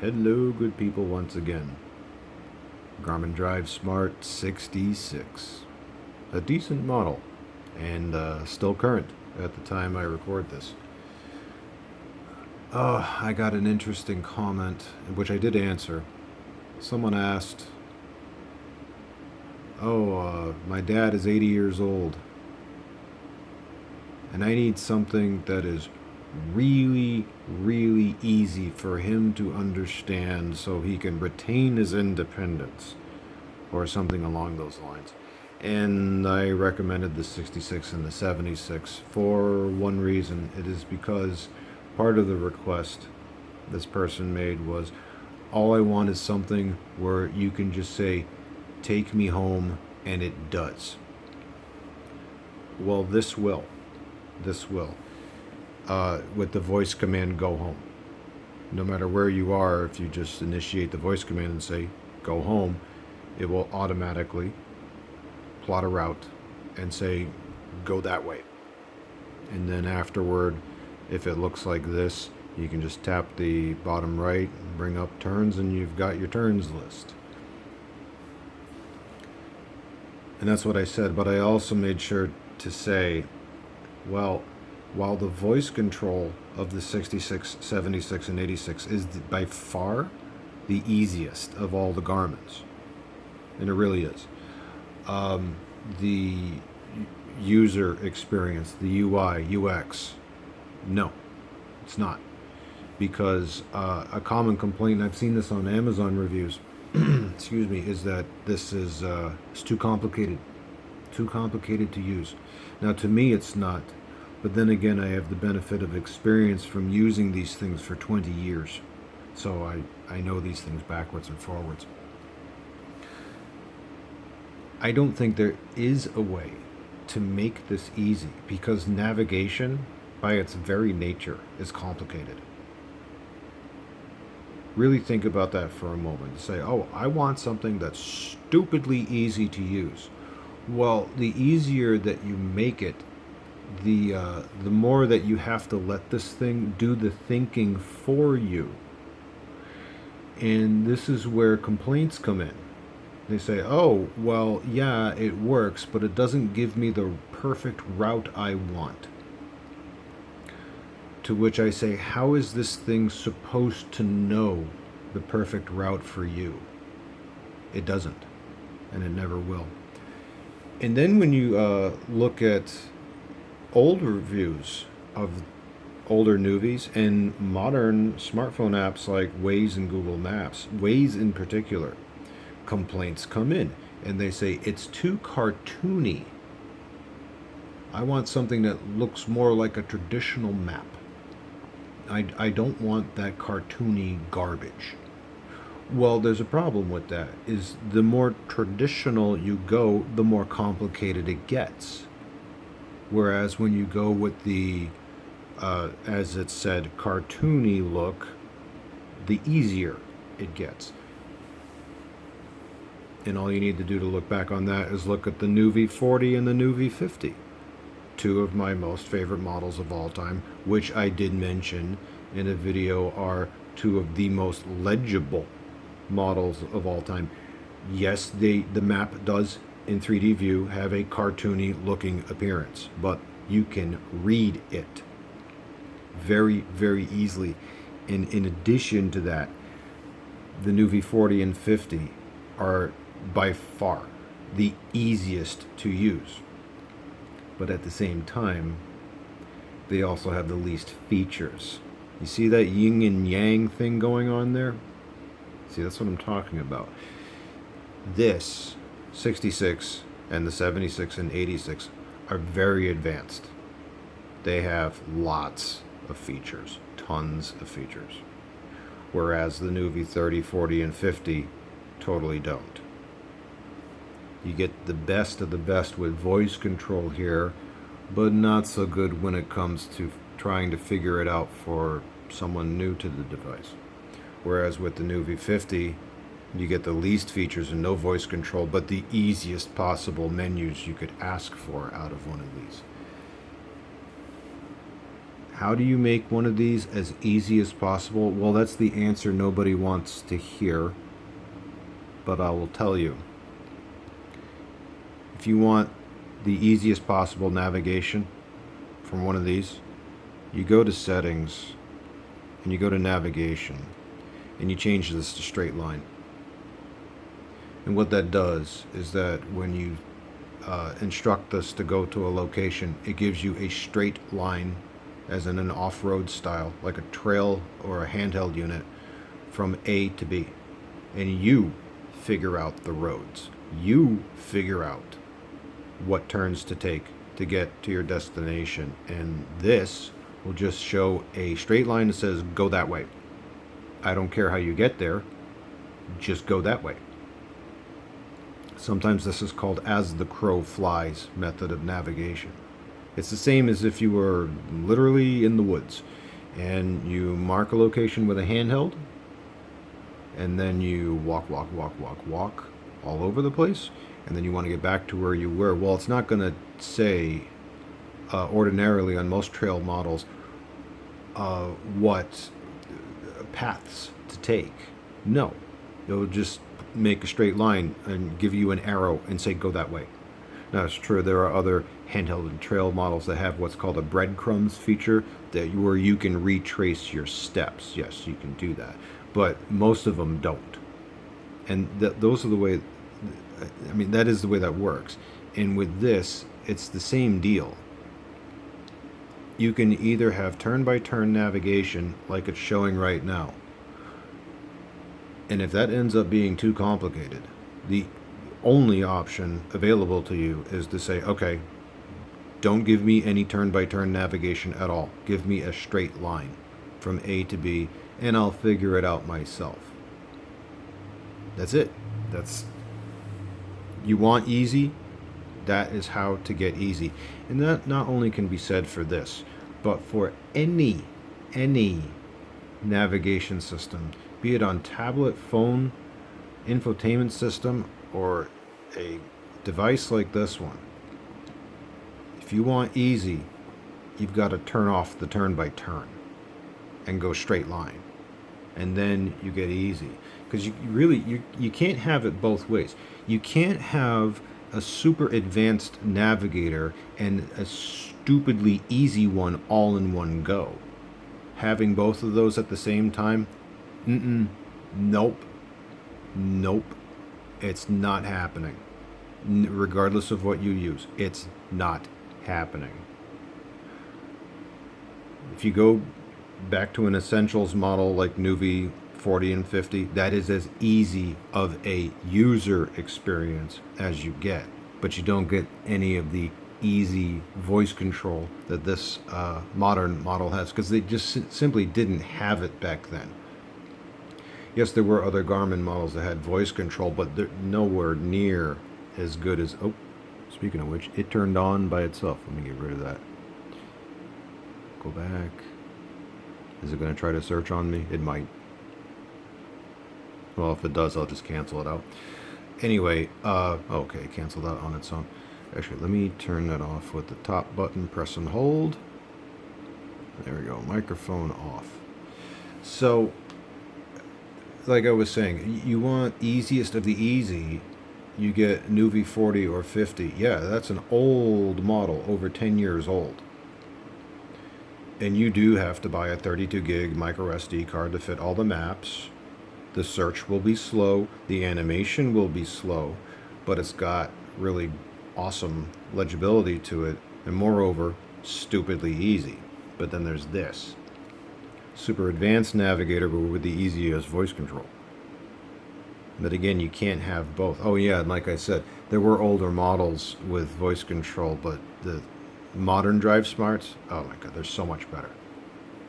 Hello, good people, once again. Garmin Drive Smart 66. A decent model, and still current at the time I record this. I got an interesting comment, which I did answer. Someone asked, my dad is 80 years old, and I need something that is really, really easy for him to understand so he can retain his independence, or something along those lines. And I recommended the 66 and the 76 for one reason. It is because part of the request this person made was, all I want is something where you can just say, take me home, and it does. Well, this will. With the voice command, go home. No matter where you are, if you just initiate the voice command and say, go home, it will automatically plot a route and say, go that way. And then afterward, if it looks like this, you can just tap the bottom right, bring up turns, and you've got your turns list. And that's what I said, but I also made sure to say, well, while the voice control of the 66, 76, and 86 is by far the easiest of all the Garmins, and it really is, the user experience, the UI, UX, no, it's not. Because a common complaint, and I've seen this on Amazon reviews, excuse me, is that this is it's too complicated to use. Now, to me, it's not. But then again, I have the benefit of experience from using these things for 20 years. So I know these things backwards and forwards. I don't think there is a way to make this easy, because navigation, by its very nature, is complicated. Really think about that for a moment. Say, oh, I want something that's stupidly easy to use. Well, the easier that you make it, the more that you have to let this thing do the thinking for you. And this is where complaints come in. They say, oh, well, yeah, it works, but it doesn't give me the perfect route I want. To which I say, how is this thing supposed to know the perfect route for you? It doesn't, and it never will. And then when you look at old reviews of older Nuvies and modern smartphone apps like Waze and Google Maps, Waze in particular, complaints come in, and they say, it's too cartoony. I want something that looks more like a traditional map. I don't want that cartoony garbage. Well, there's a problem with that, is the more traditional you go, the more complicated it gets. Whereas when you go with the, as it said, cartoony look, the easier it gets. And all you need to do to look back on that is look at the Nuvi 40 and the Nuvi 50. Two of my most favorite models of all time, which I did mention in a video, are two of the most legible models of all time. Yes, the map does in 3D view have a cartoony looking appearance, but you can read it very, very easily. And in addition to that, the Nuvi 40 and 50 are by far the easiest to use. But at the same time, they also have the least features. You see that yin and yang thing going on there? See, that's what I'm talking about. This 66 and the 76 and 86 are very advanced. They have lots of features, tons of features. Whereas the Nuvi 30, 40, and 50 totally don't. You get the best of the best with voice control here, but not so good when it comes to trying to figure it out for someone new to the device. Whereas with the Nuvi 50, you get the least features and no voice control, but the easiest possible menus you could ask for out of one of these. How do you make one of these as easy as possible? Well, that's the answer nobody wants to hear, but I will tell you. If you want the easiest possible navigation from one of these, you go to settings and you go to navigation and you change this to straight line. And what that does is that when you instruct us to go to a location, it gives you a straight line, as in an off-road style, like a trail or a handheld unit, from A to B. And you figure out the roads. You figure out what turns to take to get to your destination. And this will just show a straight line that says, go that way. I don't care how you get there, just go that way. Sometimes this is called as the crow flies method of navigation. It's the same as if you were literally in the woods and you mark a location with a handheld and then you walk all over the place, and then you want to get back to where you were. Well, it's not going to say ordinarily on most trail models what paths to take. No, it'll just make a straight line and give you an arrow and say go that way. Now, it's true there are other handheld and trail models that have what's called a breadcrumbs feature, where you can retrace your steps. Yes, you can do that, but most of them don't. And those are the way. I mean, that is the way that works. And with this, it's the same deal. You can either have turn-by-turn navigation like it's showing right now. And if that ends up being too complicated, the only option available to you is to say, okay, don't give me any turn-by-turn navigation at all. Give me a straight line from A to B, and I'll figure it out myself. That's it. You want easy? That is how to get easy. And that not only can be said for this, but for any navigation system, be it on tablet, phone, infotainment system, or a device like this one. If you want easy, you've got to turn off the turn by turn and go straight line. And then you get easy. Because you can't have it both ways. You can't have a super advanced navigator and a stupidly easy one all in one go. Having both of those at the same time, nope. It's not happening. Regardless of what you use, it's not happening. If you go back to an essentials model like Nuvi 40 and 50, that is as easy of a user experience as you get, but you don't get any of the easy voice control that this modern model has, because they just simply didn't have it back then. Yes, there were other Garmin models that had voice control, but they're nowhere near as good as... Oh, speaking of which, it turned on by itself. Let me get rid of that. Go back. Is it going to try to search on me? It might. Well, if it does, I'll just cancel it out. Anyway, okay, cancel that on its own. Actually, let me turn that off with the top button, press and hold. There we go, microphone off. So, like I was saying, you want easiest of the easy, you get Nuvi 40 or 50. Yeah, that's an old model, over 10 years old. And you do have to buy a 32 gig micro SD card to fit all the maps. The search will be slow, the animation will be slow, but it's got really awesome legibility to it, and moreover, stupidly easy. But then there's this super advanced navigator, but with the easiest voice control. But again, you can't have both. Oh yeah, and like I said, there were older models with voice control, but the modern Drive Smarts, oh my god, they're so much better.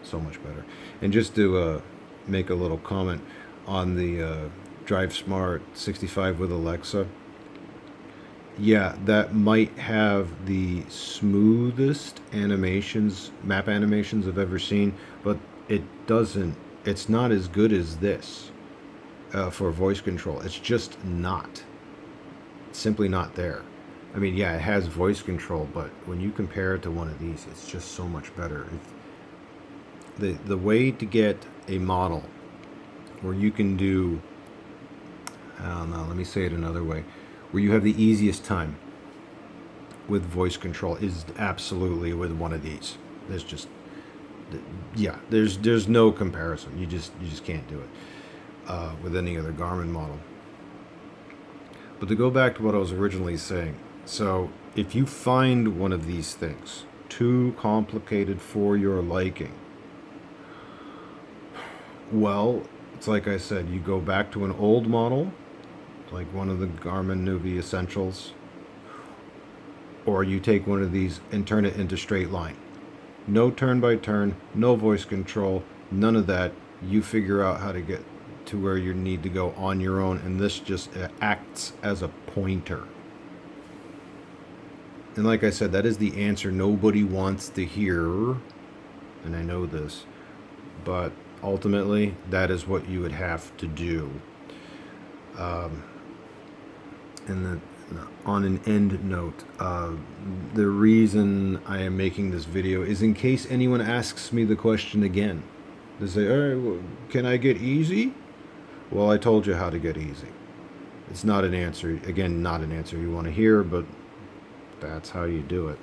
So much better. And just to make a little comment on the Drive Smart 65 with Alexa, yeah, that might have the smoothest animations, map animations I've ever seen, but it's not as good as this for voice control. It's just not. It's simply not there. I mean, yeah, it has voice control, but when you compare it to one of these, it's just so much better. the way to get a model where you can do, I don't know, let me say it another way, where you have the easiest time with voice control is absolutely with one of these. There's just, yeah, there's no comparison. You just can't do it with any other Garmin model. But to go back to what I was originally saying, so if you find one of these things too complicated for your liking, well, it's like I said, you go back to an old model, like one of the Garmin Nuvi Essentials, or you take one of these and turn it into straight line. No turn by turn, no voice control, none of that. You figure out how to get to where you need to go on your own, and this just acts as a pointer. And like I said, that is the answer nobody wants to hear, and I know this, but ultimately that is what you would have to do. And then on an end note, the reason I am making this video is in case anyone asks me the question again. They say, all right, well, can I get easy? Well, I told you how to get easy. It's not an answer, again, not an answer you want to hear, but that's how you do it.